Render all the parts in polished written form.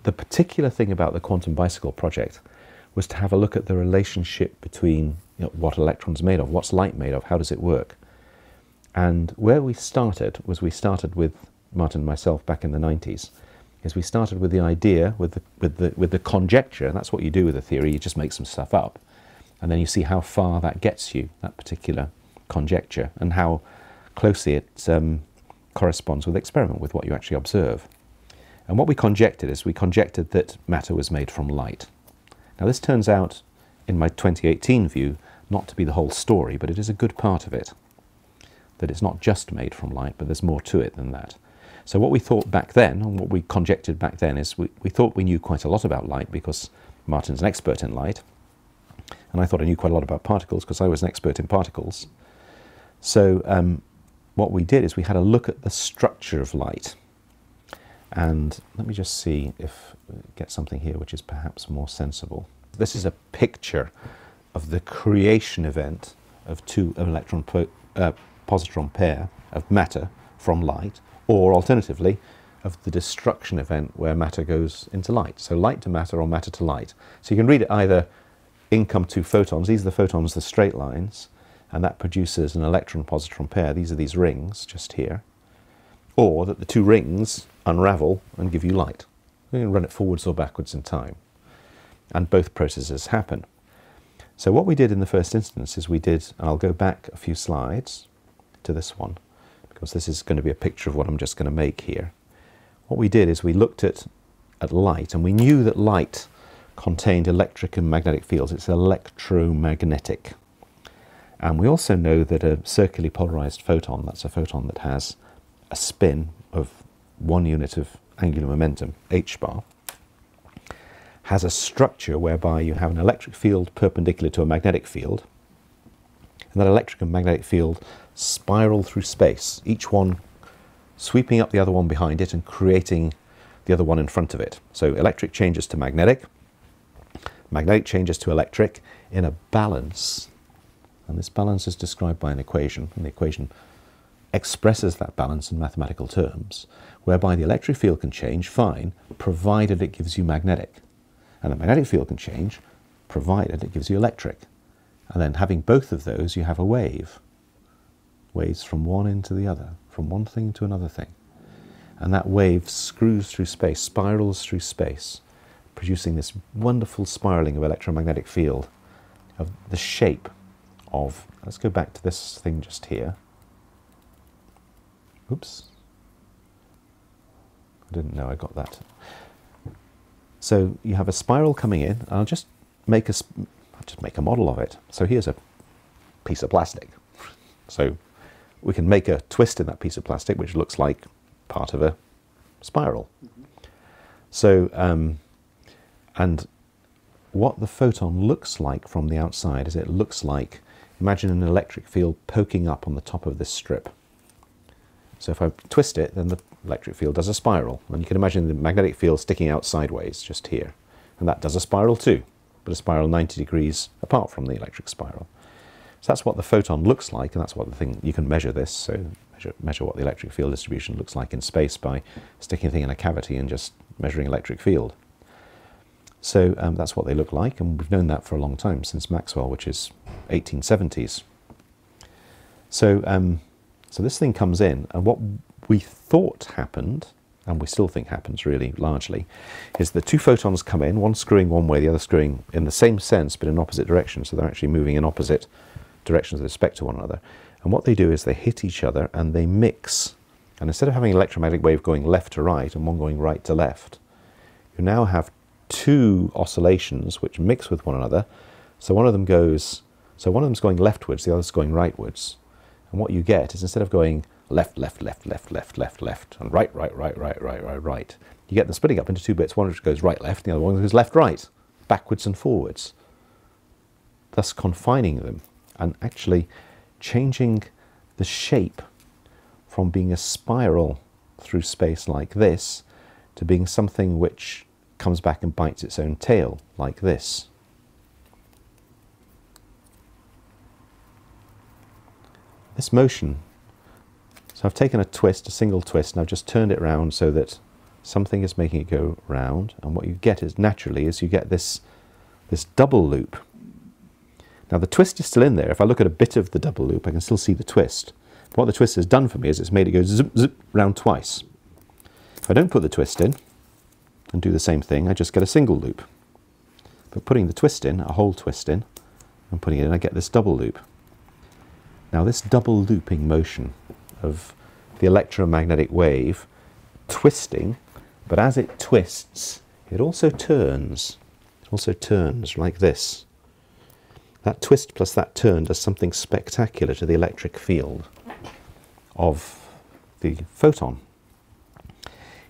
the particular thing about the quantum bicycle project was to have a look at the relationship between what electrons made of, what's light made of, how does it work. And where we started was with Martin and myself back in the 90s, is we started with the idea, with the conjecture, and that's what you do with a theory, you just make some stuff up. And then you see how far that gets you, that particular conjecture, and how closely it corresponds with experiment, with what you actually observe. And what we conjectured is, we conjectured that matter was made from light. Now this turns out, in my 2018 view, not to be the whole story, but it is a good part of it. That it's not just made from light, but there's more to it than that. So what we thought back then, and what we conjectured back then, is we thought we knew quite a lot about light, because Martin's an expert in light, and I thought I knew quite a lot about particles, because I was an expert in particles. So what we did is we had a look at the structure of light. And let me just see if we get something here which is perhaps more sensible. This is a picture of the creation event of two electron positron pair of matter from light, or alternatively of the destruction event where matter goes into light. So light to matter, or matter to light. So you can read it either in come two photons, these are the photons, the straight lines, and that produces an electron positron pair, these are these rings just here, or that the two rings unravel and give you light. You can run it forwards or backwards in time, and both processes happen. So what we did in the first instance is and I'll go back a few slides to this one, because this is going to be a picture of what I'm just going to make here. What we did is we looked at light, and we knew that light contained electric and magnetic fields. It's electromagnetic. And we also know that a circularly polarized photon, that's a photon that has a spin of 1 unit of angular momentum, h bar, has a structure whereby you have an electric field perpendicular to a magnetic field, and that electric and magnetic field spiral through space, each one sweeping up the other one behind it and creating the other one in front of it. So electric changes to magnetic, magnetic changes to electric in a balance, and this balance is described by an equation, and the equation expresses that balance in mathematical terms, whereby the electric field can change, fine, provided it gives you magnetic. And the magnetic field can change, provided it gives you electric. And then having both of those, you have a wave. Waves from one end to the other, from one thing to another thing. And that wave screws through space, spirals through space, producing this wonderful spiraling of electromagnetic field, of the shape of, let's go back to this thing just here. Oops. I didn't know I got that. So you have a spiral coming in, and I'll just make a model of it. So here's a piece of plastic. So we can make a twist in that piece of plastic, which looks like part of a spiral. So, and what the photon looks like from the outside is it looks like, imagine an electric field poking up on the top of this strip. So if I twist it, then the electric field does a spiral. And you can imagine the magnetic field sticking out sideways just here. And that does a spiral too, but a spiral 90 degrees apart from the electric spiral. So that's what the photon looks like, and that's what the thing, you can measure this. So measure what the electric field distribution looks like in space by sticking a thing in a cavity and just measuring electric field. So that's what they look like, and we've known that for a long time, since Maxwell, which is 1870s. So, so this thing comes in, and what we thought happened, and we still think happens really largely, is the two photons come in, one screwing one way, the other screwing in the same sense but in opposite directions, so they're actually moving in opposite directions with respect to one another. And what they do is they hit each other and they mix. And instead of having an electromagnetic wave going left to right and one going right to left, you now have two oscillations which mix with one another. So one of them goes, so one of them's going leftwards, the other's going rightwards. And what you get is, instead of going left, left, left, left, left, left, left, and right, right, right, right, right, right, right, you get them splitting up into two bits, one which goes right, left, and the other one goes left, right, backwards and forwards, thus confining them and actually changing the shape from being a spiral through space like this to being something which comes back and bites its own tail like this. This motion, so I've taken a twist, a single twist, and I've just turned it around so that something is making it go round, and what you get is, naturally, is you get this double loop. Now the twist is still in there. If I look at a bit of the double loop, I can still see the twist. But what the twist has done for me is it's made it go zip, zip round twice. If I don't put the twist in and do the same thing, I just get a single loop. But putting the twist in, a whole twist in, and putting it in, I get this double loop. Now this double looping motion of the electromagnetic wave twisting, but as it twists, it also turns. It also turns like this. That twist plus that turn does something spectacular to the electric field of the photon.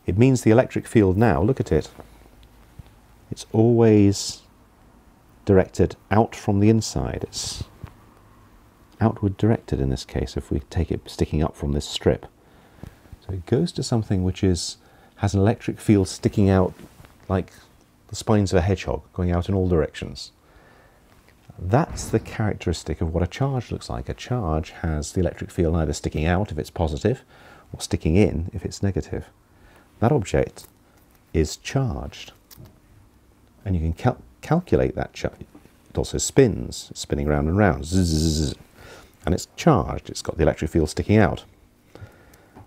It means the electric field now, look at it, it's always directed out from the inside. It's outward directed in this case, if we take it sticking up from this strip. So it goes to something which has an electric field sticking out like the spines of a hedgehog, going out in all directions. That's the characteristic of what a charge looks like. A charge has the electric field either sticking out if it's positive, or sticking in if it's negative. That object is charged, and you can calculate that charge. It also spins, spinning round and round, zzz, zzz, zzz, and it's charged. It's got the electric field sticking out.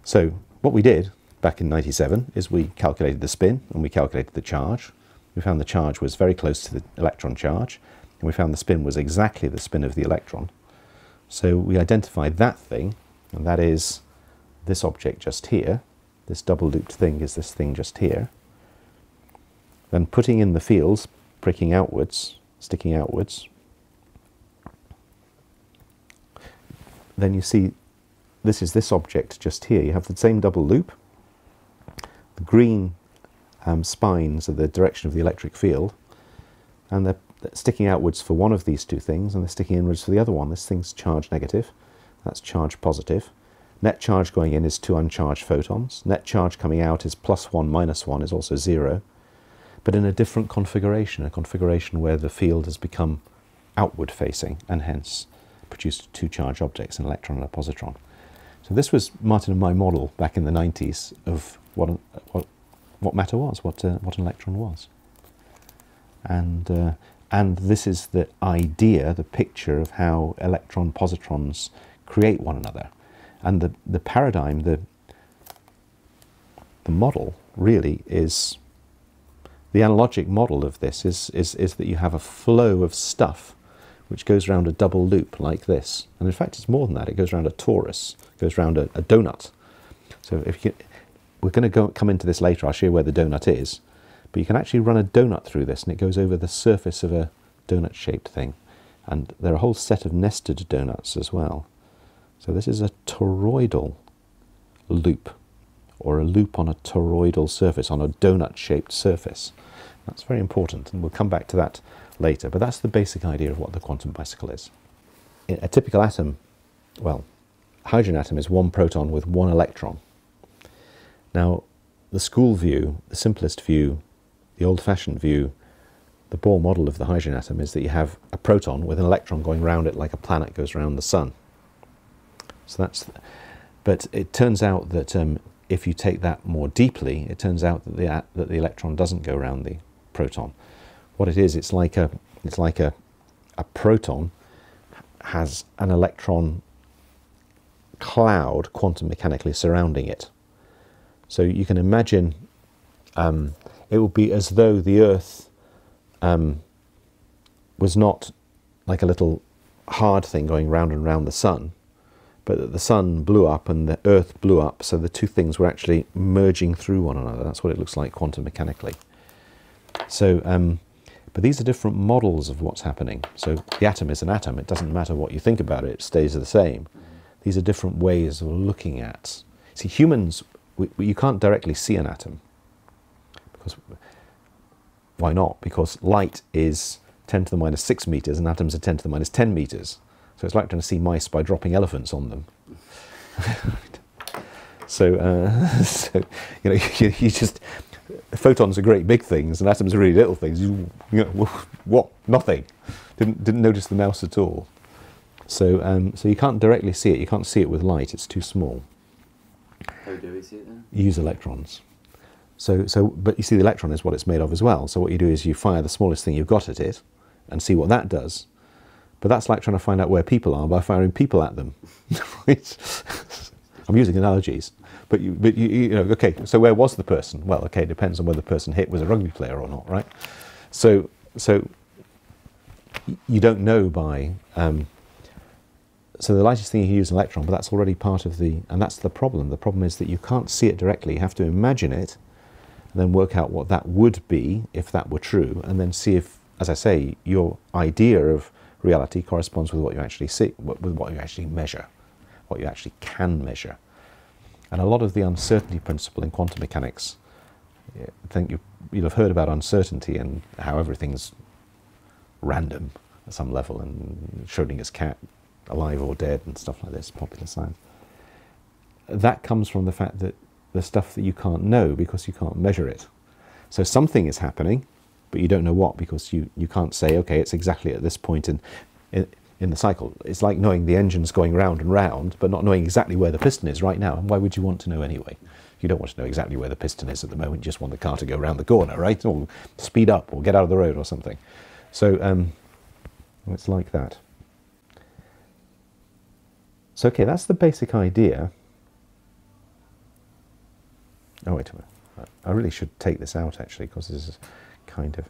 So what we did back in '97 is we calculated the spin and we calculated the charge. We found the charge was very close to the electron charge, and we found the spin was exactly the spin of the electron. So we identified that thing, and that is this object just here. This double looped thing is this thing just here. Then putting in the fields, pricking outwards, sticking outwards, then you see this is this object just here. You have the same double loop. The green spines are the direction of the electric field, and they're sticking outwards for one of these two things, and they're sticking inwards for the other one. This thing's charge negative, that's charge positive. Net charge going in is 2 uncharged photons. Net charge coming out is +1 -1 is also 0, but in a different configuration, a configuration where the field has become outward facing and hence produced 2 charged objects, an electron and a positron. So this was Martin and my model back in the 90s of what matter was, what an electron was. And this is the idea, the picture of how electron-positrons create one another. And the paradigm, the model really is, the analogic model of this is that you have a flow of stuff which goes around a double loop like this. And in fact it's more than that, it goes around a torus, it goes around a donut. So we're going to come into this later, I'll show you where the donut is. But you can actually run a donut through this, and it goes over the surface of a donut-shaped thing. And there are a whole set of nested donuts as well. So this is a toroidal loop, or a loop on a toroidal surface, on a donut-shaped surface. That's very important, and we'll come back to that later. But that's the basic idea of what the quantum bicycle is. A typical atom, well, a hydrogen atom is 1 proton with 1 electron. Now, the school view, the simplest view, the old-fashioned view, the Bohr model of the hydrogen atom is that you have a proton with an electron going around it like a planet goes around the sun. So that's, but it turns out that if you take that more deeply, it turns out that the electron doesn't go around the proton. What it is, it's like a proton has an electron cloud quantum mechanically surrounding it. So you can imagine it would be as though the Earth was not like a little hard thing going round and round the sun, but that the sun blew up and the Earth blew up, so the two things were actually merging through one another. That's what it looks like quantum mechanically. So, but these are different models of what's happening. So the atom is an atom. It doesn't matter what you think about it, it stays the same. These are different ways of looking at. See, humans, you can't directly see an atom. Because, why not? Because light is 10 to the minus 6 meters and atoms are 10 to the minus 10 meters. So it's like trying to see mice by dropping elephants on them. So you know, you just, photons are great big things and atoms are really little things. You know, what? Nothing. Didn't notice the mouse at all. So so you can't directly see it. You can't see it with light. It's too small. How do we see it then? Use electrons. But you see the electron is what it's made of as well. So what you do is you fire the smallest thing you've got at it and see what that does. But that's like trying to find out where people are by firing people at them. Right? I'm using analogies. But you know, okay, so where was the person? Well, okay, it depends on whether the person hit was a rugby player or not, right? So you don't know by... so the lightest thing you can use is an electron, but that's already part of the... And that's the problem. The problem is that you can't see it directly. You have to imagine it, and then work out what that would be if that were true, and then see if, as I say, your idea of reality corresponds with what you actually see, with what you actually measure, what you actually can measure. And a lot of the uncertainty principle in quantum mechanics, I think you'll have heard about uncertainty and how everything's random at some level, and Schrodinger's cat, alive or dead, and stuff like this, popular science. That comes from the fact that the stuff that you can't know because you can't measure it. So something is happening, but you don't know what, because you can't say, okay, it's exactly at this point in the cycle. It's like knowing the engine's going round and round, but not knowing exactly where the piston is right now. And why would you want to know anyway? You don't want to know exactly where the piston is at the moment. You just want the car to go around the corner, right? Or speed up, or get out of the road, or something. So it's like that. So, okay, that's the basic idea. Oh, wait a minute. I really should take this out, actually, because this is kind of...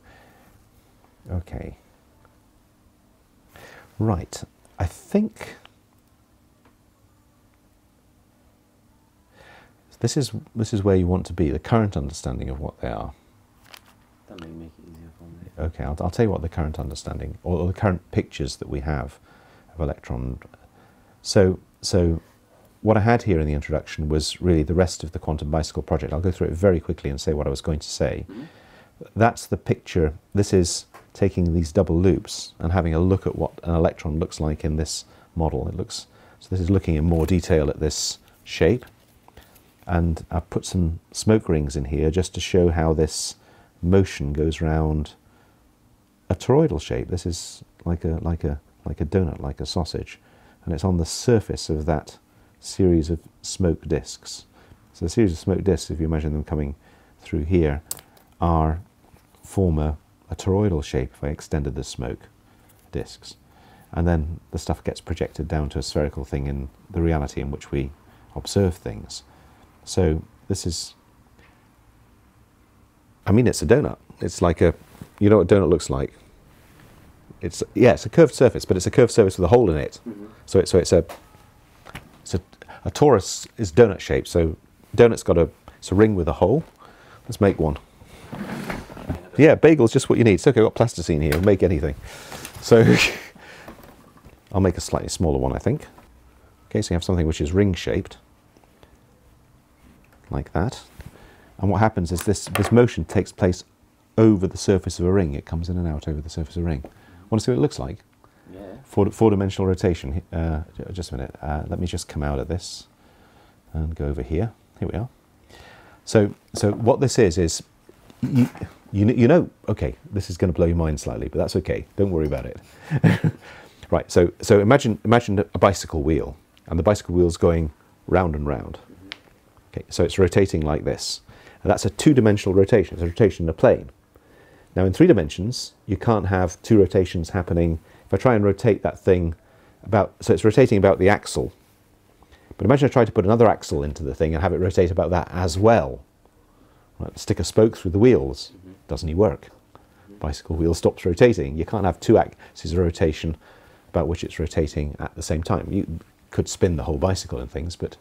Okay. Right. I think... This is where you want to be, the current understanding of what they are. That may make it easier for me. Okay, I'll tell you what the current understanding, or the current pictures that we have of electron. So what I had here in the introduction was really the rest of the quantum bicycle project. I'll go through it very quickly and say what I was going to say. Mm-hmm. That's the picture. This is taking these double loops and having a look at what an electron looks like in this model. So this is looking in more detail at this shape. And I've put some smoke rings in here just to show how this motion goes round a toroidal shape. This is like a donut, like a sausage. And it's on the surface of that series of smoke disks. So the series of smoke disks, if you imagine them coming through here, form a toroidal shape if I extended the smoke disks. And then the stuff gets projected down to a spherical thing in the reality in which we observe things. So this is, I mean, it's a donut. It's like a, you know what a donut looks like? It's a curved surface, but it's a curved surface with a hole in it. Mm-hmm. So it's a torus is donut shaped. So donut's got it's a ring with a hole. Let's make one. Yeah, bagel's just what you need. It's okay, I've got plasticine here. Make anything. So I'll make a slightly smaller one, I think. Okay, so you have something which is ring shaped, like that. And what happens is this motion takes place over the surface of a ring. It comes in and out over the surface of a ring. Want to see what it looks like? Yeah. Four-dimensional rotation. Just a minute. Let me just come out of this and go over here. Here we are. So what this is you know, okay, this is going to blow your mind slightly, but that's okay. Don't worry about it. Right. So imagine a bicycle wheel, and the bicycle wheel's going round and round. Okay. So it's rotating like this, and that's a two-dimensional rotation. It's a rotation in a plane. Now, in 3 dimensions, you can't have 2 rotations happening. If I try and rotate that thing so it's rotating about the axle. But imagine I try to put another axle into the thing and have it rotate about that as well. Right, stick a spoke through the wheels. Mm-hmm. Doesn't work. Mm-hmm. Bicycle wheel stops rotating. You can't have 2 axes of rotation about which it's rotating at the same time. You could spin the whole bicycle and things, but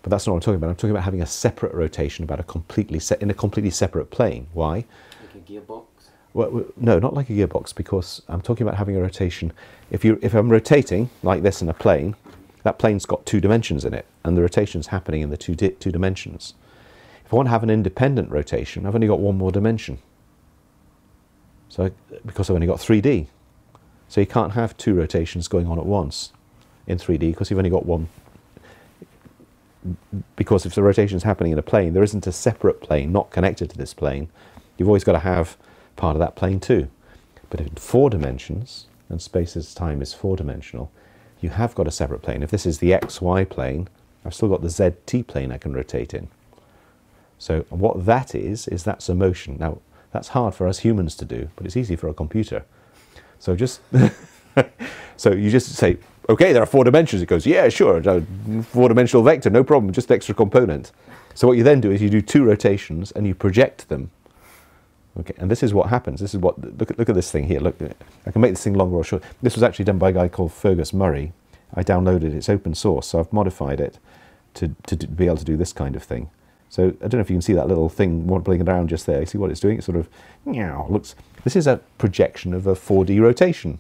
that's not what I'm talking about. I'm talking about having a separate rotation about in a completely separate plane. Why? Like a gearbox? Well, no, not like a gearbox, because I'm talking about having a rotation. If I'm rotating like this in a plane, that plane's got 2 dimensions in it, and the rotation's happening in the two dimensions. If I want to have an independent rotation, I've only got one more dimension. So because I've only got 3D. So you can't have 2 rotations going on at once in 3D because you've only got one. Because if the rotation is happening in a plane, there isn't a separate plane not connected to this plane. You've always got to have part of that plane too. But in 4 dimensions, and space as time is 4-dimensional, you have got a separate plane. If this is the XY plane, I've still got the ZT plane I can rotate in. So what that is that's a motion. Now, that's hard for us humans to do, but it's easy for a computer. So just, so you just say, okay, there are 4 dimensions. It goes, yeah, sure, 4-dimensional vector, no problem, just extra component. So what you then do is you do 2 rotations and you project them. Okay, and this is what happens. This is what, look at this thing here. Look, I can make this thing longer or short. This was actually done by a guy called Fergus Murray. I downloaded it, it's open source, so I've modified it to be able to do this kind of thing. So I don't know if you can see that little thing wobbling around just there. You see what it's doing? It sort of, looks, this is a projection of a 4D rotation.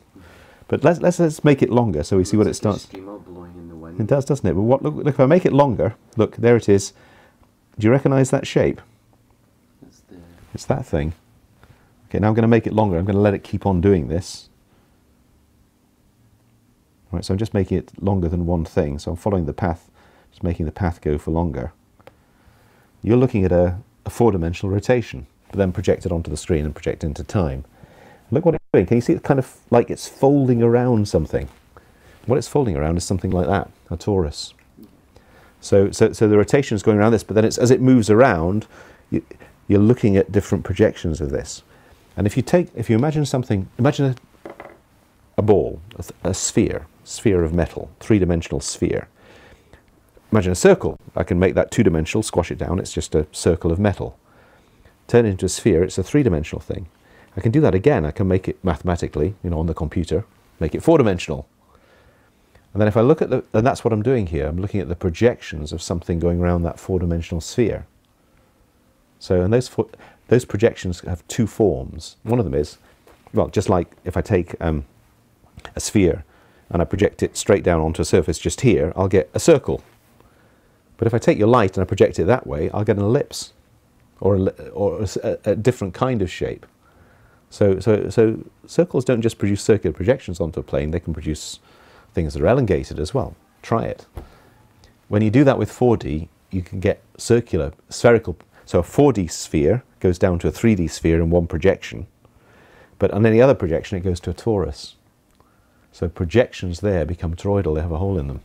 But let's make it longer so we see what it starts. Blowing in the wind. It does, doesn't it? But look, if I make it longer, look, there it is. Do you recognise that shape? It's that thing. Okay, now I'm going to make it longer. I'm going to let it keep on doing this. Right, so I'm just making it longer than one thing. So I'm following the path, just making the path go for longer. You're looking at a 4-dimensional rotation, but then projected onto the screen and projected into time. Look what it's doing. Can you see it kind of like it's folding around something? What it's folding around is something like that, a torus. So the rotation is going around this, but then as it moves around, you're looking at different projections of this. And if you imagine something, imagine a ball, a sphere of metal, 3-dimensional sphere. Imagine a circle. I can make that 2-dimensional, squash it down, it's just a circle of metal. Turn it into a sphere, it's a 3-dimensional thing. I can do that again, I can make it mathematically, on the computer, make it 4-dimensional. And then if I look at and that's what I'm doing here, I'm looking at the projections of something going around that 4-dimensional sphere. So, and those projections have 2 forms. One of them is, well, just like if I take a sphere and I project it straight down onto a surface just here, I'll get a circle. But if I take your light and I project it that way, I'll get an ellipse, or a different kind of shape. So circles don't just produce circular projections onto a plane, they can produce things that are elongated as well. Try it. When you do that with 4D, you can get circular, spherical. So a 4D sphere goes down to a 3D sphere in one projection, but on any other projection it goes to a torus. So projections there become toroidal, they have a hole in them.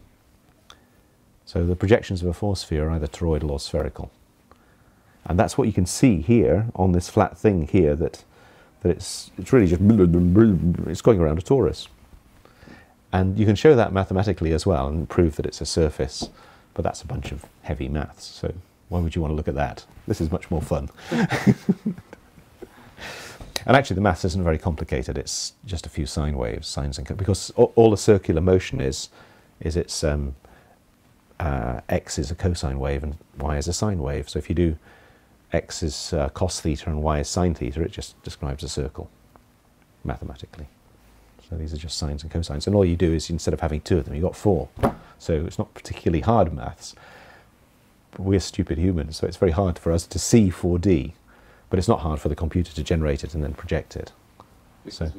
So the projections of a 4 sphere are either toroidal or spherical. And that's what you can see here on this flat thing here, that it's really just, it's going around a torus. And you can show that mathematically as well and prove that it's a surface, but that's a bunch of heavy maths, so why would you want to look at that? This is much more fun. And actually the maths isn't very complicated, it's just a few sine waves, sines and because all a circular motion is it's x is a cosine wave and y is a sine wave. So if you do x is cos theta and y is sine theta, it just describes a circle mathematically. So these are just sines and cosines, and all you do is, instead of having 2 of them, you've got 4. So it's not particularly hard maths. But we're stupid humans, so it's very hard for us to see 4D, but it's not hard for the computer to generate it and then project it. Because I've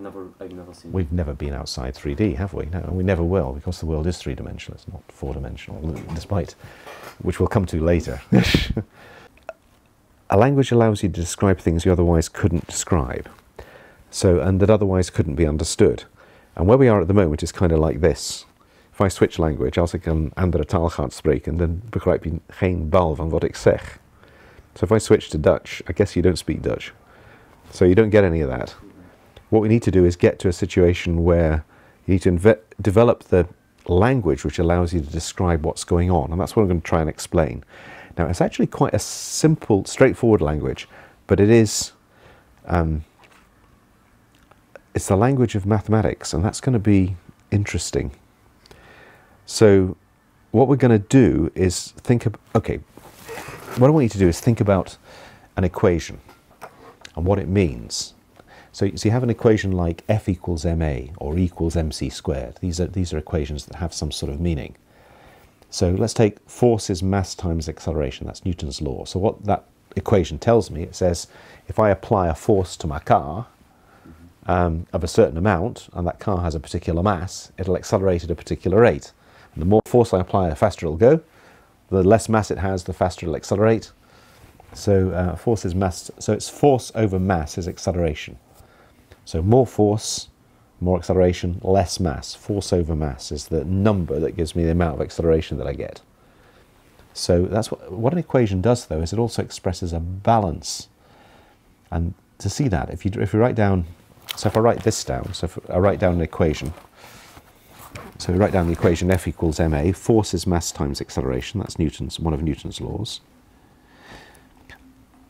never seen it. We've never been outside 3D, have we? No, and we never will, because the world is 3-dimensional, it's not 4-dimensional, despite, which we'll come to later. A language allows you to describe things you otherwise couldn't describe, and that otherwise couldn't be understood. And where we are at the moment is kind of like this. If I switch language, als ik een andere taal ga spreken, dan begrijp je geen bal van wat ik zeg. So if I switch to Dutch, I guess you don't speak Dutch. So you don't get any of that. What we need to do is get to a situation where you need to develop the language which allows you to describe what's going on, and that's what I'm going to try and explain. Now, it's actually quite a simple, straightforward language, but it is, it's the language of mathematics, and that's going to be interesting. So what we're going to do is think of, okay, what I want you to do is think about an equation and what it means. So you have an equation like F equals ma or E equals mc squared. These are equations that have some sort of meaning. So let's take force is mass times acceleration. That's Newton's law. So what that equation tells me, it says if I apply a force to my car of a certain amount, and that car has a particular mass, it'll accelerate at a particular rate. And the more force I apply, the faster it'll go. The less mass it has, the faster it'll accelerate. So force is mass. So it's force over mass is acceleration. So more force, more acceleration, less mass. Force over mass is the number that gives me the amount of acceleration that I get. So that's what an equation does, though, is it also expresses a balance. And to see that, if you write down, so if I write this down, so if I write down an equation, so we write down the equation F equals ma, force is mass times acceleration, that's one of Newton's laws.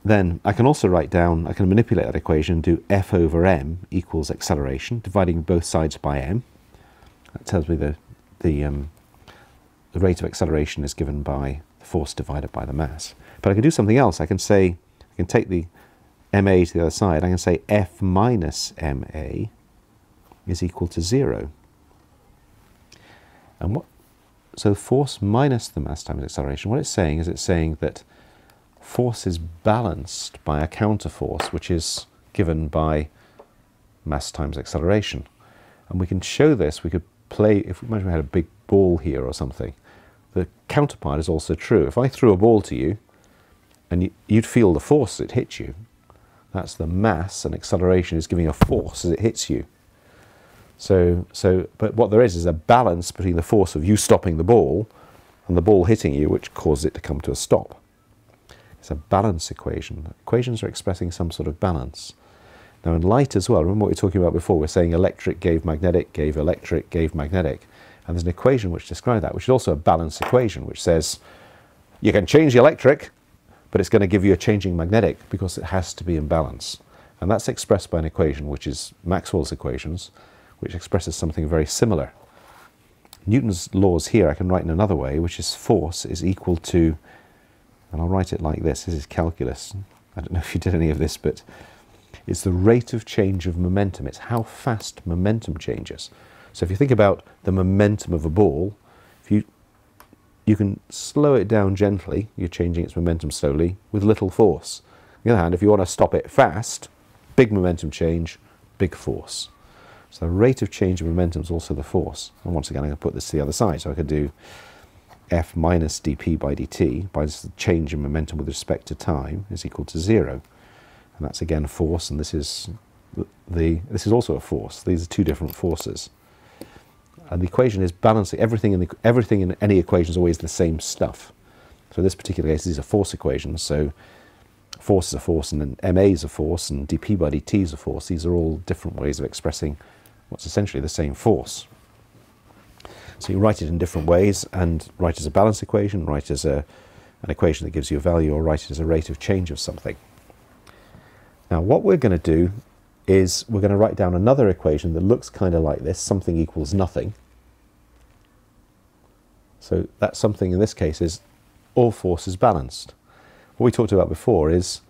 Then I can also write down, I can manipulate that equation and do F over m equals acceleration, dividing both sides by m. That tells me the rate of acceleration is given by the force divided by the mass. But I can do something else. I can say, I can take the ma to the other side. I can say F minus ma is equal to 0. And so force minus the mass times acceleration, what it's saying is that force is balanced by a counterforce, which is given by mass times acceleration. And we can show this, we could play, if we imagine we had a big ball here or something, the counterpart is also true. If I threw a ball to you, and you'd feel the force as it hits you, that's the mass, and acceleration is giving a force as it hits you. But what there is a balance between the force of you stopping the ball and the ball hitting you, which causes it to come to a stop. It's a balance equation. Equations are expressing some sort of balance. Now in light as well, remember what we were talking about before, we're saying electric gave magnetic, gave electric, gave magnetic. And there's an equation which describes that, which is also a balance equation, which says you can change the electric, but it's going to give you a changing magnetic because it has to be in balance. And that's expressed by an equation, which is Maxwell's equations, which expresses something very similar. Newton's laws here I can write in another way, which is force is equal to, and I'll write it like this is calculus. I don't know if you did any of this, but it's the rate of change of momentum. It's how fast momentum changes. So if you think about the momentum of a ball, if you can slow it down gently, you're changing its momentum slowly with little force. On the other hand, if you want to stop it fast, big momentum change, big force. So the rate of change of momentum is also the force. And once again, I'm going to put this to the other side. So I could do F minus dp by dt, by the change in momentum with respect to time, is equal to 0. And that's again force, and this is also a force. These are two different forces. And the equation is balancing everything in any equation is always the same stuff. So in this particular case, these are force equations. So force is a force, and then ma is a force, and dp by dt is a force. These are all different ways of expressing what's essentially the same force. So you write it in different ways, and write it as a balance equation, write it as an equation that gives you a value, or write it as a rate of change of something. Now what we're going to do is we're going to write down another equation that looks kind of like this, something equals nothing. So that something in this case is all force is balanced. What we talked about before is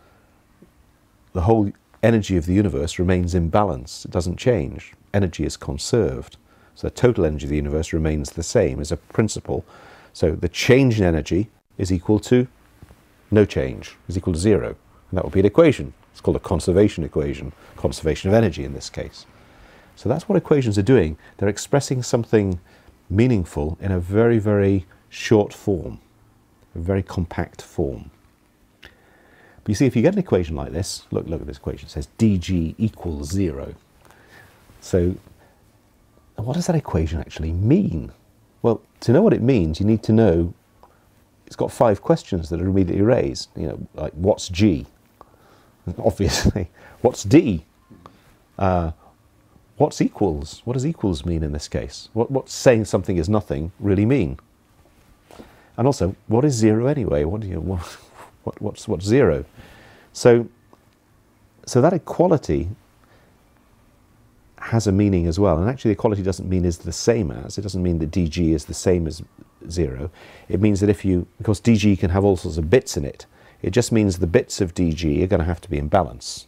the whole energy of the universe remains in balance. It doesn't change. Energy is conserved. So the total energy of the universe remains the same as a principle. So the change in energy is equal to no change, is equal to 0. And that would be an equation. It's called a conservation equation, conservation of energy in this case. So that's what equations are doing. They're expressing something meaningful in a very, very short form, a very compact form. But you see, if you get an equation like this, look at this equation, it says dg equals 0. So what does that equation actually mean? Well, to know what it means, you need to know, it's got 5 questions that are immediately raised. You know, like what's g? Obviously. What's d? What's equals? What does equals mean in this case? What's saying something is nothing really mean? And also, what is 0 anyway? What's 0? So that equality has a meaning as well. And actually the equality doesn't mean is the same as. It doesn't mean that dg is the same as 0. It means that because dg can have all sorts of bits in it, it just means the bits of dg are going to have to be in balance.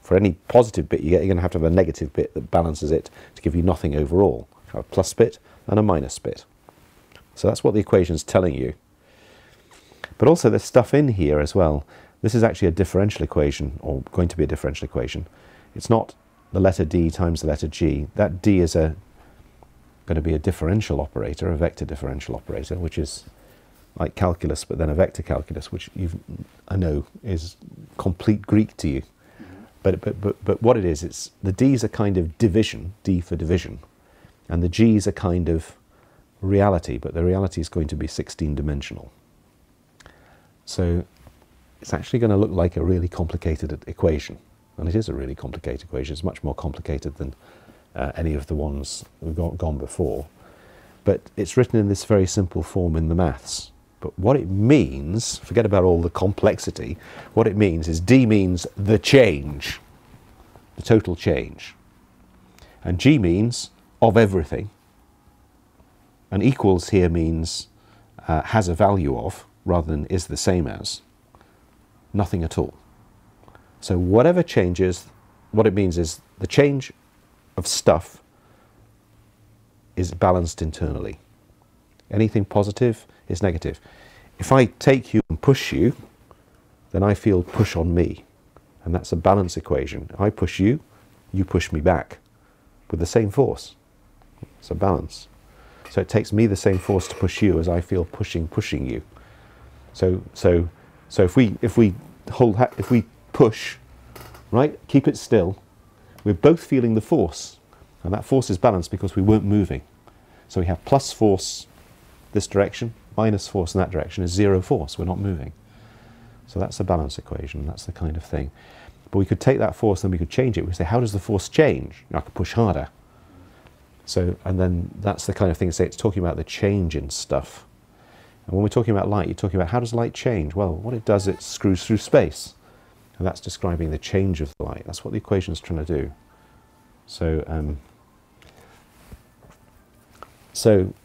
For any positive bit you get, you're going to have a negative bit that balances it to give you nothing overall. A plus bit and a minus bit. So that's what the equation is telling you. But also there's stuff in here as well. This is actually a differential equation, or going to be a differential equation. It's not the letter d times the letter g. That d is going to be a differential operator, a vector differential operator, which is like calculus, but then a vector calculus, which I know is complete Greek to you. But what it is, it's the d's are kind of division, d for division, and the g's are kind of reality, but the reality is going to be 16-dimensional. So it's actually going to look like a really complicated equation. And it is a really complicated equation. It's much more complicated than any of the ones we've gone before. But it's written in this very simple form in the maths. But what it means, forget about all the complexity, what it means is D means the change, the total change. And G means of everything. And equals here means has a value of, rather than is the same as. Nothing at all. So whatever changes, what it means is the change of stuff is balanced internally. Anything positive is negative. If I take you and push you, then I feel push on me. And that's a balance equation. I push you, you push me back with the same force. It's a balance. So it takes me the same force to push you as I feel pushing you. So if we push, right, keep it still, we're both feeling the force. And that force is balanced because we weren't moving. So we have plus force this direction, minus force in that direction is zero force. We're not moving. So that's a balance equation. That's the kind of thing. But we could take that force and we could change it. We could say, how does the force change? I could push harder. So, and then that's the kind of thing to say it's talking about the change in stuff. And when we're talking about light, you're talking about how does light change? Well, what it does, it screws through space. And that's describing the change of the light. That's what the equation is trying to do. So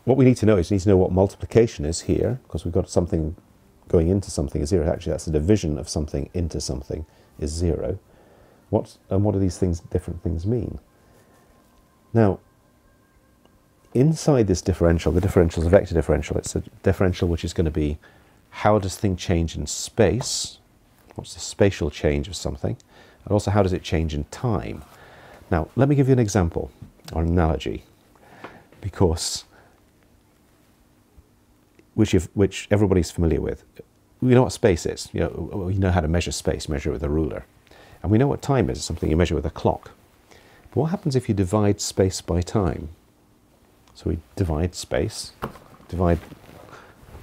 what we need to know is we need to know what multiplication is here, because we've got something going into something is zero. Actually, that's the division of something into something is zero. What do these things, different things mean? Now, inside this differential, the differential is a vector differential. It's a differential which is going to be how does thing change in space? What's the spatial change of something? And also how does it change in time? Now, let me give you an example or an analogy, because which everybody's familiar with. We know what space is. You know how to measure space, measure it with a ruler. And we know what time is, something you measure with a clock. But what happens if you divide space by time? So we divide space, divide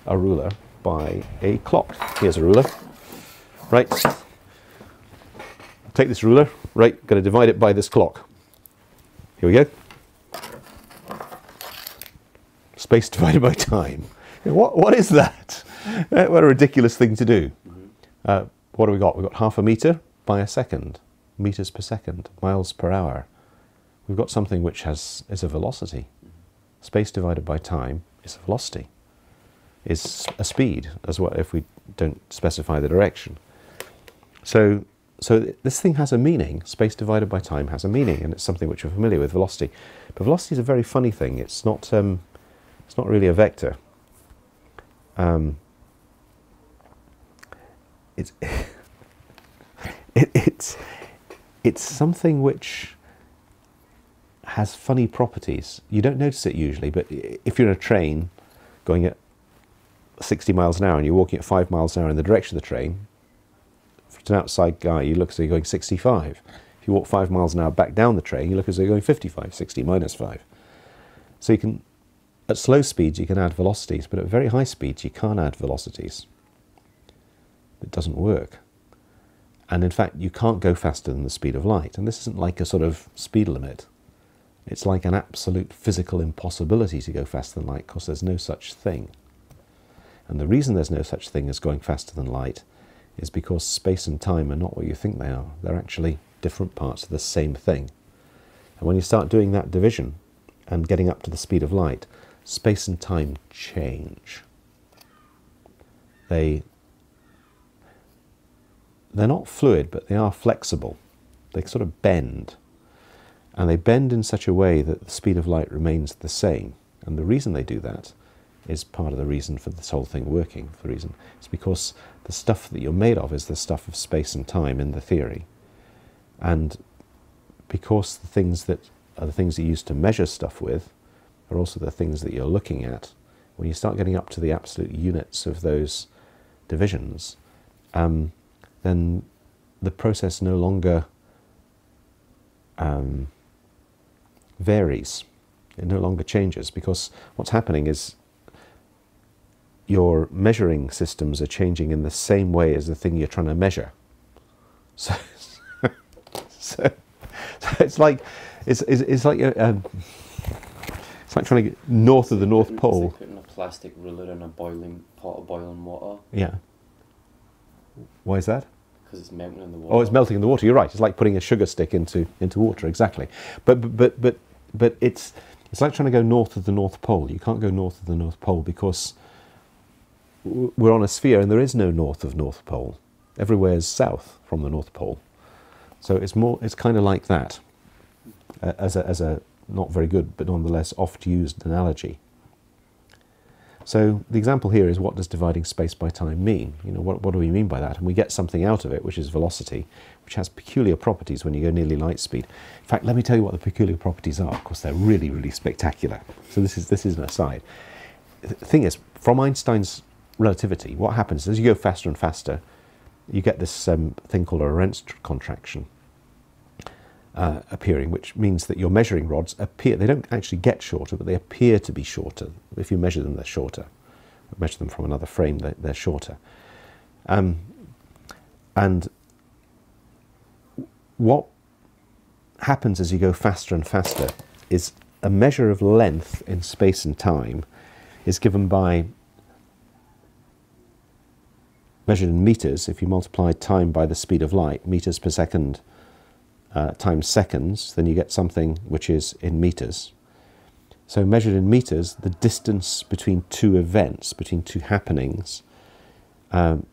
a ruler by a clock. Here's a ruler. Right. Take this ruler. Right. Going to divide it by this clock. Here we go. Space divided by time. What is that? What a ridiculous thing to do. What do we got? We've got half a meter by a second, meters per second, miles per hour. We've got something which is a velocity. Space divided by time is a velocity, is a speed as well if we don't specify the direction. So this thing has a meaning. Space divided by time has a meaning, and it's something which we're familiar with, velocity. But velocity is a very funny thing. It's not really a vector. It's something which has funny properties. You don't notice it usually, but if you're in a train going at 60 miles an hour and you're walking at 5 miles an hour in the direction of the train, to an outside guy, you look as though you're going 65. If you walk 5 miles an hour back down the train, you look as though you're going 55, 60 minus 5. So you can, at slow speeds, you can add velocities, but at very high speeds, you can't add velocities. It doesn't work. And in fact, you can't go faster than the speed of light. And this isn't like a sort of speed limit. It's like an absolute physical impossibility to go faster than light, because there's no such thing. And the reason there's no such thing as going faster than light is because space and time are not what you think they are. They're actually different parts of the same thing. And when you start doing that division and getting up to the speed of light, space and time change. They're not fluid, but they are flexible. They sort of bend. And they bend in such a way that the speed of light remains the same. And the reason they do that is part of the reason for this whole thing working. It's because the stuff that you're made of is the stuff of space and time in the theory. And because the things that are the things you use to measure stuff with are also the things that you're looking at, when you start getting up to the absolute units of those divisions, then the process no longer varies. It no longer changes, because what's happening is your measuring systems are changing in the same way as the thing you're trying to measure. So, so, so it's like it's like trying to get north of the North Pole. It's like putting a plastic ruler in a boiling pot of boiling water. Yeah. Why is that? Because it's melting in the water. Oh, it's melting in the water. You're right. It's like putting a sugar stick into water. Exactly. But it's like trying to go north of the North Pole. You can't go north of the North Pole because we're on a sphere and there is no north of North Pole. Everywhere is south from the North Pole. So it's kind of like that, as a not very good but nonetheless oft-used analogy. So the example here is, what does dividing space by time mean? You know, what do we mean by that? And we get something out of it, which is velocity, which has peculiar properties when you go nearly light speed. In fact, let me tell you what the peculiar properties are, because they're really, really spectacular. So this is an aside. The thing is, from Einstein's relativity, what happens is, as you go faster and faster, you get this thing called a Lorentz contraction appearing, which means that your measuring rods appear, they don't actually get shorter, but they appear to be shorter. If you measure them, they're shorter. Measure them from another frame, they're shorter. And what happens as you go faster and faster is a measure of length in space and time is given by, measured in meters. If you multiply time by the speed of light, meters per second times seconds, then you get something which is in meters. So measured in meters, the distance between two events, between two happenings,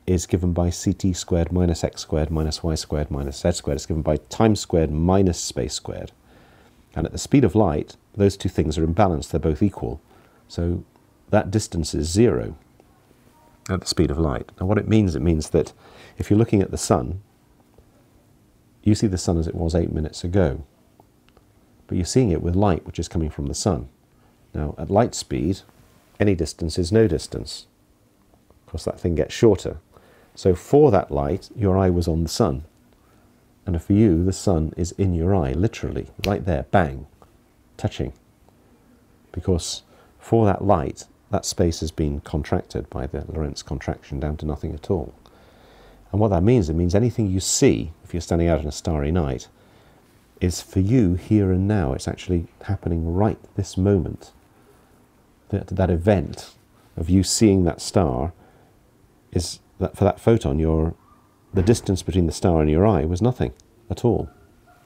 is given by ct squared minus x squared minus y squared minus z squared. It's given by time squared minus space squared. And at the speed of light, those two things are in balance. They're both equal. So that distance is 0 at the speed of light. Now what it means that if you're looking at the sun, you see the sun as it was 8 minutes ago, but you're seeing it with light which is coming from the sun. Now at light speed, any distance is no distance. Of course that thing gets shorter. So for that light, your eye was on the sun. And for you, the sun is in your eye, literally, right there, bang, touching. Because for that light, that space has been contracted by the Lorentz contraction down to nothing at all. And what that means, it means anything you see, if you're standing out on a starry night, is for you here and now. It's actually happening right this moment. That event of you seeing that star is that for that photon, the distance between the star and your eye was nothing at all,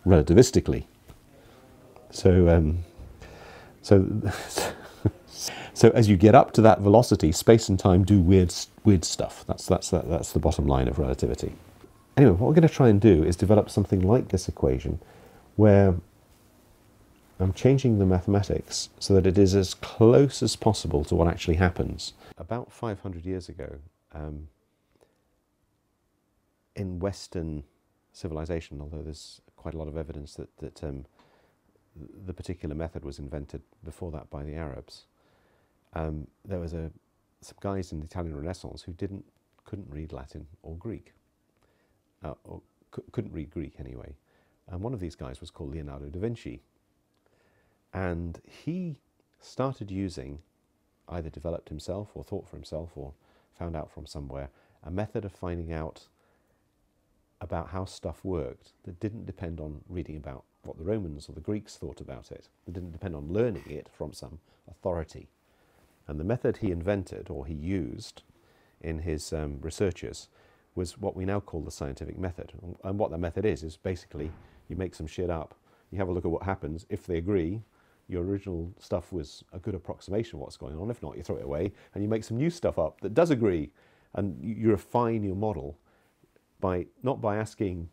relativistically. So, so as you get up to that velocity, space and time do weird stuff. That's the bottom line of relativity. Anyway, what we're going to try and do is develop something like this equation, where I'm changing the mathematics so that it is as close as possible to what actually happens. About 500 years ago, in Western civilization, although there's quite a lot of evidence that the particular method was invented before that by the Arabs, there was some guys in the Italian Renaissance who couldn't read Latin or Greek, or couldn't read Greek anyway. And one of these guys was called Leonardo da Vinci. And he started using, either developed himself or thought for himself or found out from somewhere, a method of finding out about how stuff worked that didn't depend on reading about what the Romans or the Greeks thought about it. It didn't depend on learning it from some authority. And the method he invented, or he used in his researches, was what we now call the scientific method. And what that method is basically you make some shit up, you have a look at what happens. If they agree, your original stuff was a good approximation of what's going on. If not, you throw it away and you make some new stuff up that does agree. And you refine your model not by asking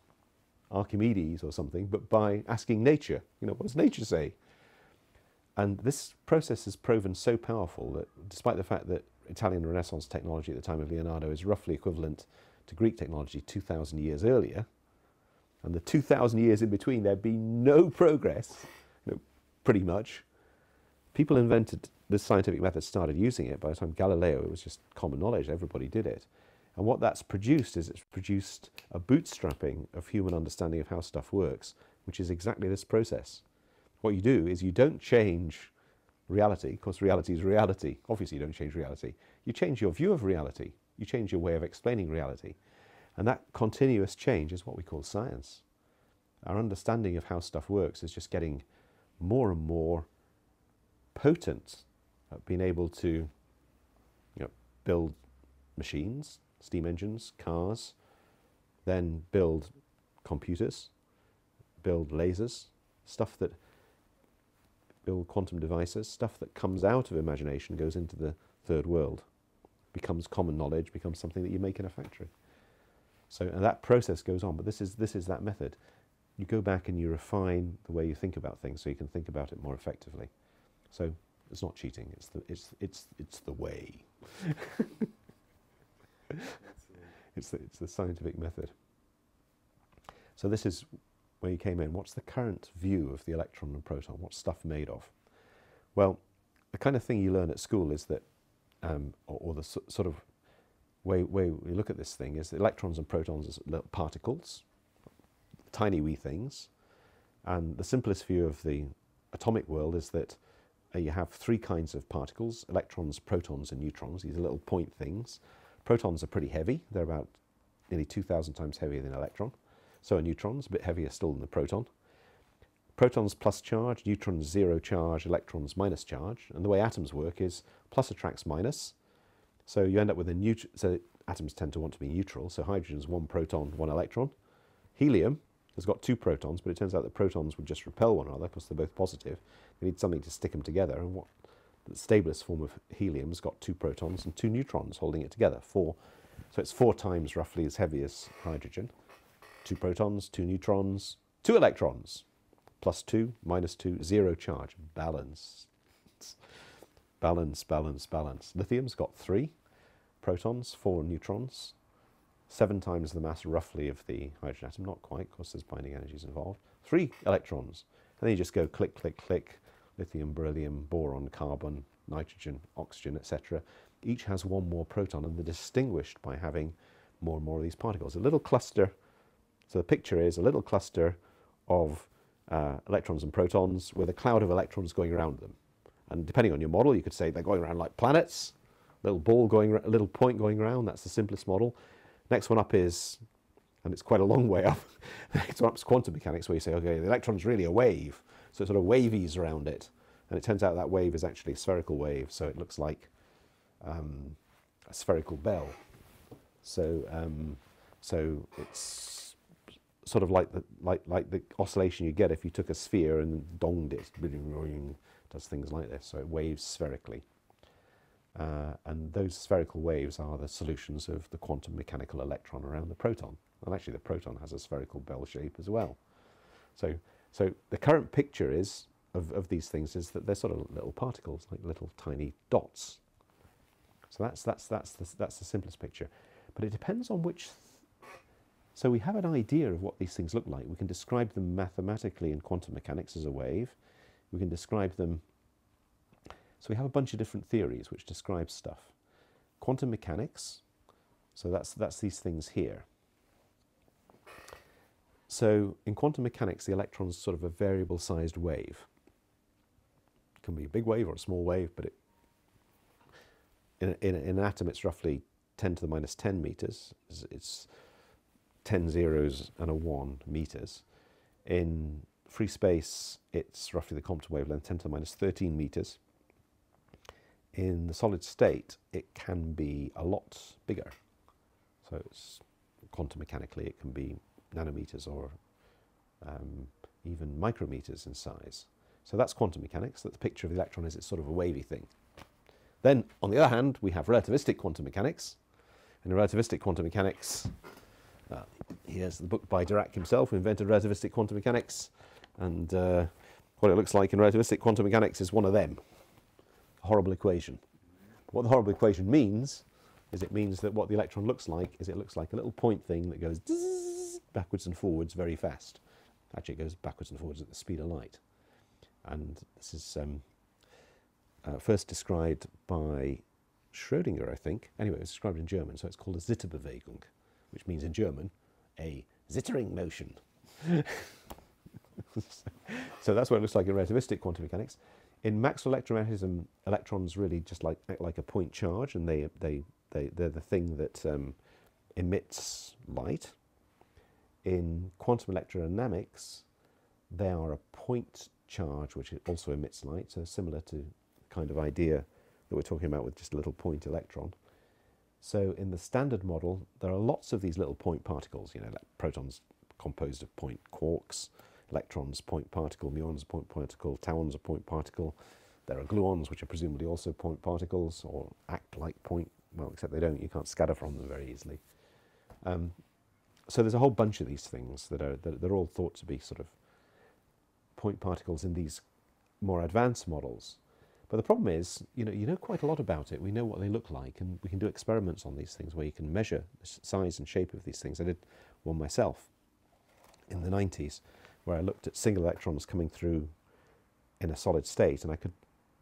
Archimedes or something, but by asking nature. You know, what does nature say? And this process has proven so powerful that, despite the fact that Italian Renaissance technology at the time of Leonardo is roughly equivalent to Greek technology 2,000 years earlier, and the 2,000 years in between there'd been no progress, pretty much. People invented this scientific method, started using it. By the time Galileo, it was just common knowledge, everybody did it. And what that's produced is it's produced a bootstrapping of human understanding of how stuff works, which is exactly this process. What you do is you don't change reality. Of course, reality is reality. Obviously, you don't change reality. You change your view of reality. You change your way of explaining reality. And that continuous change is what we call science. Our understanding of how stuff works is just getting more and more potent at being able to, build machines, steam engines, cars, then build computers, build lasers, build quantum devices, stuff that comes out of imagination, goes into the third world, becomes common knowledge, becomes something that you make in a factory. So, and that process goes on, but this is that method. You go back and you refine the way you think about things so you can think about it more effectively. So it's not cheating, it's the way. It's the scientific method. So this is where you came in. What's the current view of the electron and proton? What's stuff made of? Well, the kind of thing you learn at school is that, or the sort of way we look at this thing is that electrons and protons as little particles, tiny wee things. And the simplest view of the atomic world is that you have three kinds of particles: electrons, protons, and neutrons. These are little point things. Protons are pretty heavy. They're about nearly 2,000 times heavier than an electron. So are neutrons, a bit heavier still than the proton. Protons plus charge, neutrons zero charge, electrons minus charge. And the way atoms work is plus attracts minus. So you end up with a neutral. So atoms tend to want to be neutral. So hydrogen is one proton, one electron. Helium has got two protons, but it turns out that protons would just repel one another because they're both positive. They need something to stick them together. And the stablest form of helium has got two protons and two neutrons holding it together. So it's 4 times roughly as heavy as hydrogen. 2 protons, 2 neutrons, 2 electrons. Plus 2, minus 2, zero charge. Balance. Balance, balance, balance. Lithium's got 3 protons, 4 neutrons. 7 times the mass roughly of the hydrogen atom. Not quite, because there's binding energies involved. 3 electrons. And then you just go click, click, click. Lithium, beryllium, boron, carbon, nitrogen, oxygen, etc. Each has 1 more proton, and they're distinguished by having more and more of these particles. A little cluster. So the picture is a little cluster of electrons and protons with a cloud of electrons going around them. And depending on your model, you could say they're going around like planets. Little ball going, a little point going around. That's the simplest model. Next one up is, and it's quite a long way up. The next one up is quantum mechanics, where you say, okay, the electron's really a wave, so it sort of wavies around it. And it turns out that wave is actually a spherical wave, so it looks like a spherical bell. So it's sort of like the oscillation you get if you took a sphere and donged it. Does things like this, so it waves spherically. And those spherical waves are the solutions of the quantum mechanical electron around the proton. And actually the proton has a spherical bell shape as well. So the current picture is of these things is that they're sort of little particles, like little tiny dots. So that's the simplest picture. But it depends on which. So we have an idea of what these things look like. We can describe them mathematically in quantum mechanics as a wave. We can describe them. So we have a bunch of different theories which describe stuff. Quantum mechanics. So that's these things here. So in quantum mechanics, the electron's sort of a variable-sized wave. It can be a big wave or a small wave, but in an atom, it's roughly 10 to the minus 10 meters. It's 10 zeros and a 1 meters. In free space, it's roughly the Compton wavelength, 10 to the minus 13 meters. In the solid state, it can be a lot bigger. So it's quantum mechanically, it can be nanometers or even micrometers in size. So that's quantum mechanics. That the picture of the electron is it's sort of a wavy thing. Then, on the other hand, we have relativistic quantum mechanics. In relativistic quantum mechanics, here's the book by Dirac himself, who invented relativistic quantum mechanics. And what it looks like in relativistic quantum mechanics is one of them. A horrible equation. What the horrible equation means is it means that what the electron looks like is it looks like a little point thing that goes backwards and forwards very fast. Actually, it goes backwards and forwards at the speed of light. And this is first described by Schrödinger, I think. Anyway, it was described in German, so it's called a Zitterbewegung, which means in German, a zittering motion. So that's what it looks like in relativistic quantum mechanics. In Maxwell electromagnetism, electrons really just act like a point charge, and they're the thing that emits light. In quantum electrodynamics, they are a point charge which also emits light, so similar to the kind of idea that we're talking about with just a little point electron. So in the standard model, there are lots of these little point particles, you know, like protons composed of point quarks, electrons point particle, muons point particle, tauons a point particle. There are gluons, which are presumably also point particles, or act like point, well, except they don't, you can't scatter from them very easily. So there's a whole bunch of these things that are all thought to be sort of point particles in these more advanced models. But the problem is, you know quite a lot about it. We know what they look like, and we can do experiments on these things where you can measure the size and shape of these things. I did one myself in the 90s, where I looked at single electrons coming through in a solid state, and I could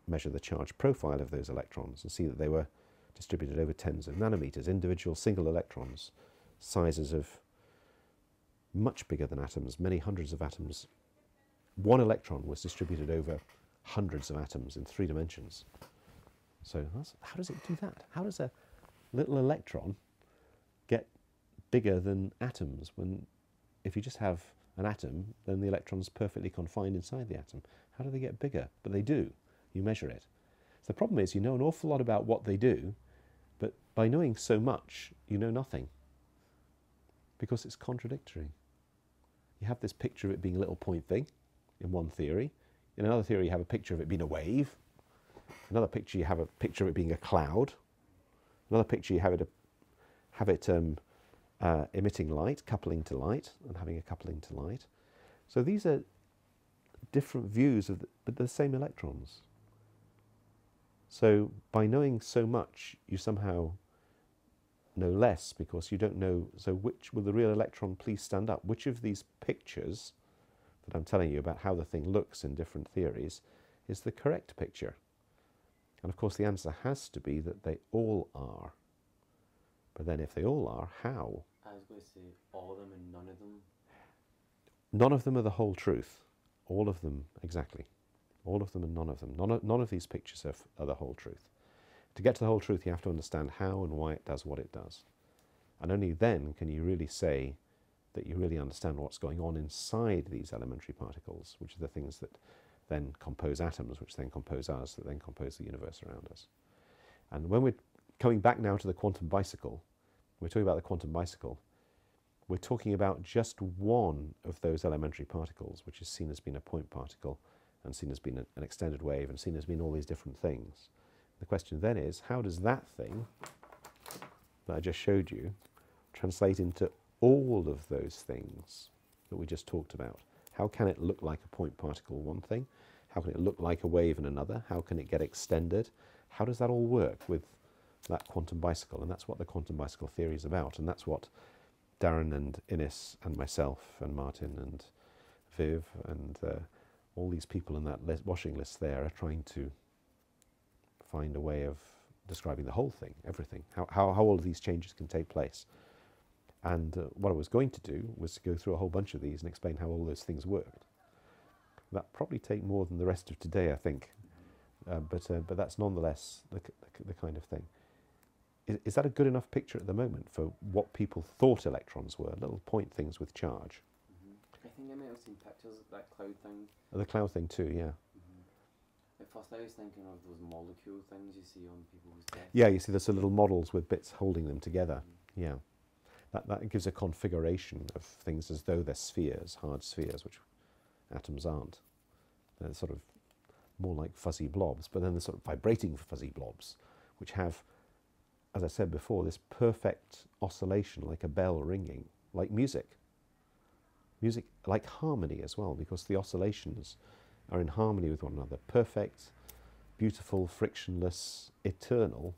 measure the charge profile of those electrons and see that they were distributed over tens of nanometers, individual single electrons, sizes of much bigger than atoms, many hundreds of atoms. One electron was distributed over hundreds of atoms in 3 dimensions. So how does it do that? How does a little electron get bigger than atoms when, if you just have an atom, then the electron's perfectly confined inside the atom? How do they get bigger? But they do. You measure it. So the problem is you know an awful lot about what they do, but by knowing so much, you know nothing, because it's contradictory. You have this picture of it being a little point thing in one theory. In another theory, you have a picture of it being a wave. Another picture, you have a picture of it being a cloud. Another picture, you have it emitting light, coupling to light, and having a coupling to light. So these are different views of but the same electrons. So by knowing so much, you somehow know less, because you don't know, so which will the real electron please stand up? Which of these pictures that I'm telling you about how the thing looks in different theories is the correct picture? And of course the answer has to be that they all are. But then if they all are, how? I was going to say all of them and none of them. None of them are the whole truth. All of them, exactly. All of them and none of them. None of these pictures are the whole truth. To get to the whole truth, you have to understand how and why it does what it does. And only then can you really say that you really understand what's going on inside these elementary particles, which are the things that then compose atoms, which then compose us, that then compose the universe around us. And when we're coming back now to the quantum bicycle, we're talking about the quantum bicycle, we're talking about just one of those elementary particles, which is seen as being a point particle, and seen as being an extended wave, and seen as being all these different things. The question then is, how does that thing that I just showed you translate into all of those things that we just talked about? How can it look like a point particle, one thing? How can it look like a wave in another? How can it get extended? How does that all work with that quantum bicycle? And that's what the quantum bicycle theory is about, and that's what Darren and Innes and myself and Martin and Viv and all these people in that washing list there are trying to find a way of describing the whole thing, everything, how all of these changes can take place. And what I was going to do was to go through a whole bunch of these and explain how all those things worked. That probably take more than the rest of today, I think, but that's nonetheless the kind of thing. Is that a good enough picture at the moment for what people thought electrons were, little point things with charge? I think I might have seen pictures of that cloud thing. The cloud thing too, yeah. At first I was thinking of those molecule things you see on people's desks. Yeah, you see there's little models with bits holding them together. Yeah. That gives a configuration of things as though they're spheres, hard spheres, which atoms aren't. They're sort of more like fuzzy blobs, but then they're sort of vibrating fuzzy blobs, which have, as I said before, this perfect oscillation, like a bell ringing, like music. Music, like harmony as well, because the oscillations are in harmony with one another. Perfect, beautiful, frictionless, eternal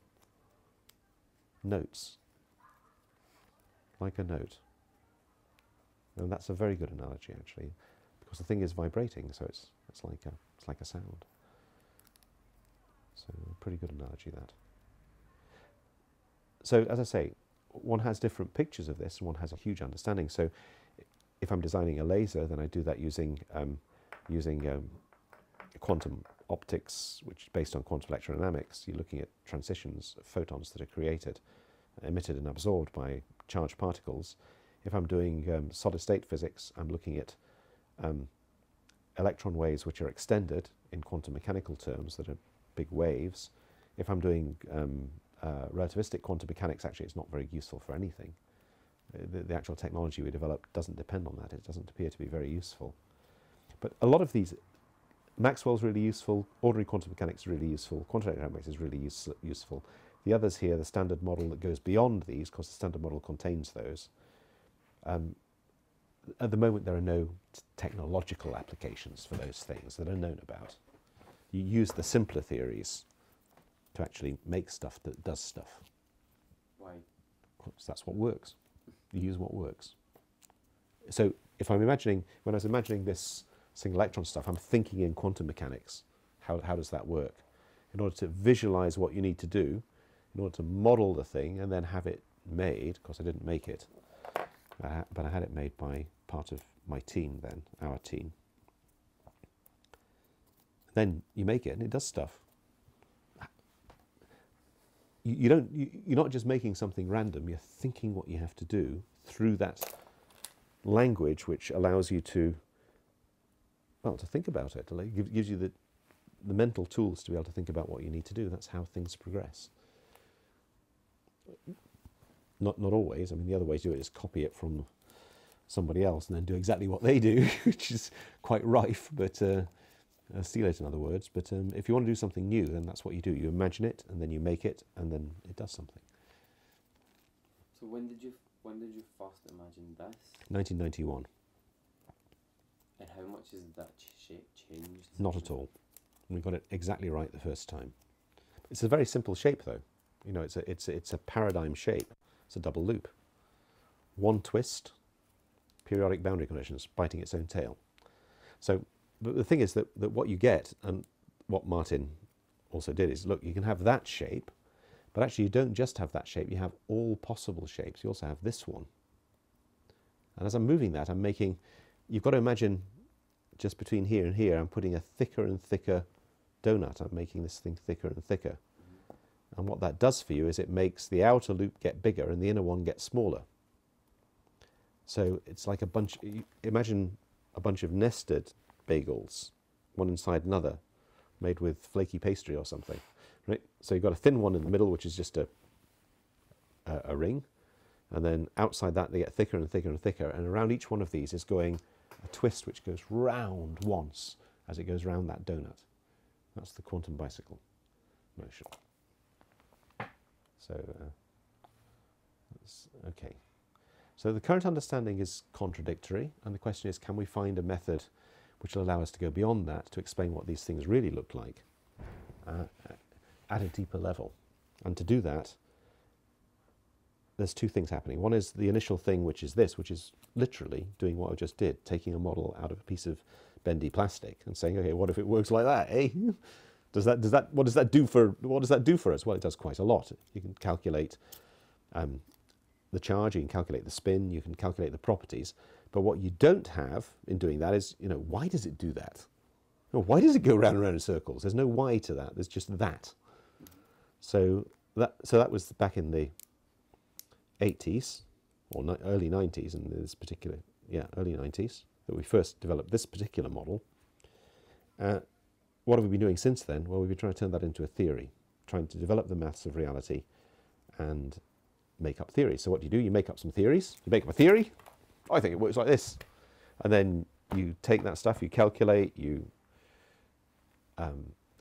notes, like a note. And that's a very good analogy, actually, because the thing is vibrating, so it's like a sound. So a pretty good analogy, that. So as I say, one has different pictures of this, and one has a huge understanding. So if I'm designing a laser, then I do that using quantum optics, which is based on quantum electrodynamics, you're looking at transitions of photons that are created, emitted and absorbed by charged particles. If I'm doing solid state physics, I'm looking at electron waves which are extended in quantum mechanical terms that are big waves. If I'm doing relativistic quantum mechanics, actually it's not very useful for anything. The actual technology we develop doesn't depend on that. It doesn't appear to be very useful. But a lot of these, Maxwell's really useful, ordinary quantum mechanics is really useful, quantum dynamics is really useful. The others here, the standard model that goes beyond these, because the standard model contains those, at the moment there are no technological applications for those things that are known about. You use the simpler theories to actually make stuff that does stuff. Why? Because that's what works. You use what works. So if I'm imagining, when I was imagining this single electron stuff, I'm thinking in quantum mechanics. How does that work? In order to visualize what you need to do, in order to model the thing and then have it made, because I didn't make it, but I had it made by part of my team then, our team. Then you make it and it does stuff. You're not just making something random, you're thinking what you have to do through that language which allows you to, well, to think about it. It gives you the mental tools to be able to think about what you need to do. That's how things progress. Not always. I mean, the other way to do it is copy it from somebody else and then do exactly what they do, which is quite rife, but steal it in other words. But if you want to do something new, then that's what you do. You imagine it, and then you make it, and then it does something. So when did you first imagine this? 1991. And how much has that shape changed? Not at all. We got it exactly right the first time. It's a very simple shape, though. You know, it's a paradigm shape. It's a double loop. One twist, periodic boundary conditions, biting its own tail. So, but the thing is that what you get, and what Martin also did, is look, you can have that shape, but actually you don't just have that shape, you have all possible shapes. You also have this one. And as I'm moving that, I'm making, you've got to imagine just between here and here, I'm putting a thicker and thicker donut. I'm making this thing thicker and thicker. And what that does for you is it makes the outer loop get bigger and the inner one get smaller. So it's like a bunch, imagine a bunch of nested bagels, one inside another, made with flaky pastry or something, right? So you've got a thin one in the middle, which is just a ring, and then outside that they get thicker and thicker and thicker, and around each one of these is going a twist which goes round once as it goes round that donut. That's the quantum bicycle motion. So, okay. So the current understanding is contradictory, and the question is, can we find a method which will allow us to go beyond that to explain what these things really look like at a deeper level? And to do that, there's two things happening. One is the initial thing, which is this, which is literally doing what I just did, taking a model out of a piece of bendy plastic and saying, okay, what if it works like that, eh? What does that do for us? Well, it does quite a lot. You can calculate the charge, you can calculate the spin, you can calculate the properties. But what you don't have in doing that is, you know, why does it do that? Well, why does it go round and round in circles? There's no why to that. There's just that. So that was back in the 80s or early 90s, in this particular, early 90s, that we first developed this particular model. What have we been doing since then? Well, we've been trying to turn that into a theory, trying to develop the maths of reality and make up theories. So what do? You make up some theories. You make up a theory. I think it works like this. And then you take that stuff, you calculate, you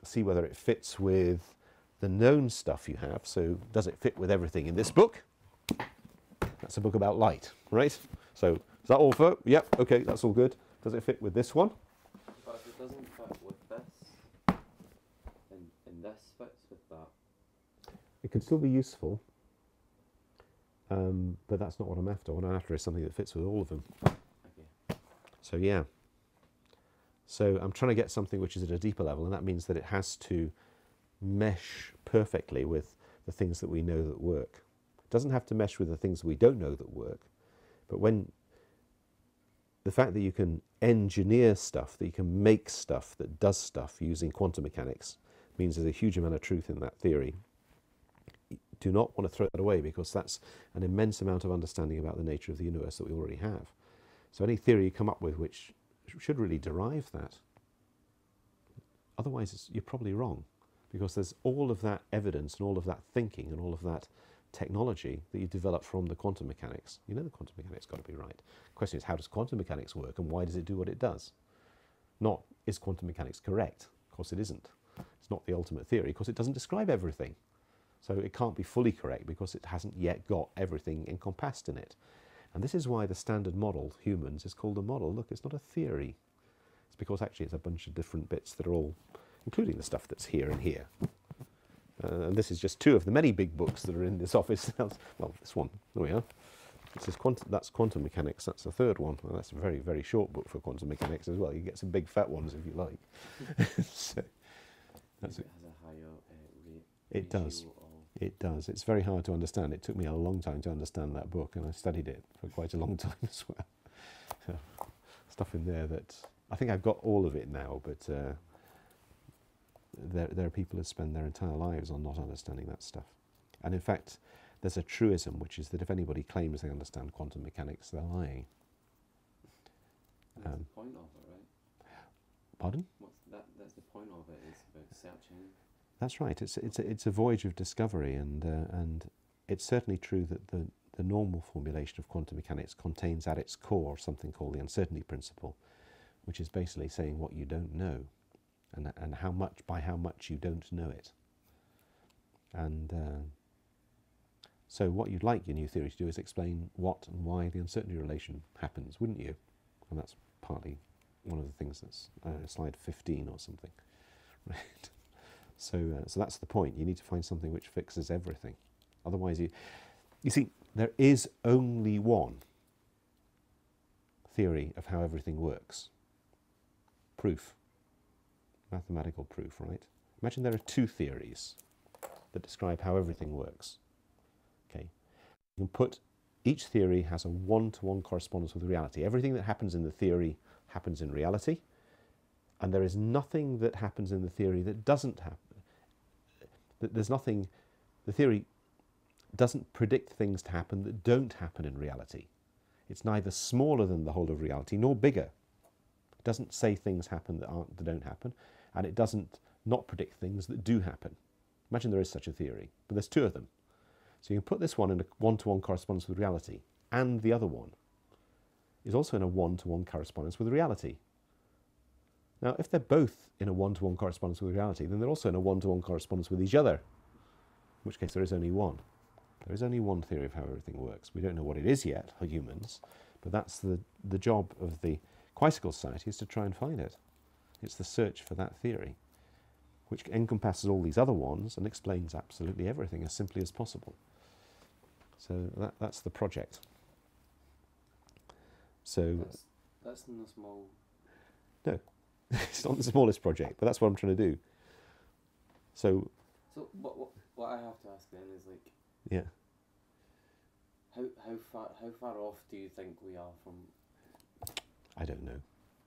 see whether it fits with the known stuff you have. So does it fit with everything in this book? That's a book about light, right? So is that all for? Yep, okay, that's all good. Does it fit with this one? But if it doesn't fit with this, and this fits with that. It can still be useful, but that's not what I'm after. What I'm after is something that fits with all of them. Okay. So yeah. So I'm trying to get something which is at a deeper level, and that means that it has to mesh perfectly with the things that we know that work. It doesn't have to mesh with the things we don't know that work, but when the fact that you can engineer stuff, that you can make stuff that does stuff using quantum mechanics, means there's a huge amount of truth in that theory. Do not want to throw that away, because that's an immense amount of understanding about the nature of the universe that we already have. So any theory you come up with which should really derive that, otherwise you're probably wrong, because there's all of that evidence and all of that thinking and all of that technology that you develop from the quantum mechanics. You know the quantum mechanics got to be right. The question is, how does quantum mechanics work and why does it do what it does? Not, is quantum mechanics correct? Of course it isn't. It's not the ultimate theory, because it doesn't describe everything. So it can't be fully correct because it hasn't yet got everything encompassed in it. And this is why the standard model, humans, is called a model. Look, it's not a theory. It's because actually it's a bunch of different bits that are all, including the stuff that's here and here. And this is just two of the many big books that are in this office. Well, this one, there we are. This is that's quantum mechanics. That's the third one. Well, that's a very, very short book for quantum mechanics as well. You get some big fat ones if you like. So, that's it has a higher it does. ratio of... It does. It's very hard to understand. It took me a long time to understand that book, and I studied it for quite a long time as well. So, stuff in there that I think I've got all of it now, but there are people who spend their entire lives on not understanding that stuff. And in fact, there's a truism, which is that if anybody claims they understand quantum mechanics, they're lying. That's the point of it, right? Pardon? That's the point of it, is about searching. That's right. It's a voyage of discovery, and it's certainly true that the normal formulation of quantum mechanics contains at its core something called the uncertainty principle, which is basically saying what you don't know, and how much you don't know it. And so what you'd like your new theory to do is explain what and why the uncertainty relation happens, wouldn't you? And that's partly one of the things that's slide 15 or something, right? So that's the point. You need to find something which fixes everything. Otherwise, you see, there is only one theory of how everything works. Proof. Mathematical proof, right? Imagine there are two theories that describe how everything works. Okay. You can put, each theory has a one-to-one correspondence with reality. Everything that happens in the theory happens in reality, and there is nothing that happens in the theory that doesn't happen. There's nothing, the theory doesn't predict things to happen that don't happen in reality. It's neither smaller than the whole of reality nor bigger. It doesn't say things happen that don't happen, and it doesn't not predict things that do happen. Imagine there is such a theory, but there's two of them. So you can put this one in a one-to-one correspondence with reality, and the other one is also in a one-to-one correspondence with reality. Now, if they're both in a one-to-one correspondence with reality, then they're also in a one-to-one correspondence with each other, in which case there is only one. There is only one theory of how everything works. We don't know what it is yet, for humans, but that's the job of the Quisical Society, is to try and find it. It's the search for that theory, which encompasses all these other ones and explains absolutely everything as simply as possible. So that's the project. So That's in the small... No. It's not the smallest project, but that's what I'm trying to do. So what I have to ask then is, like, yeah, how far off do you think we are from... I don't know.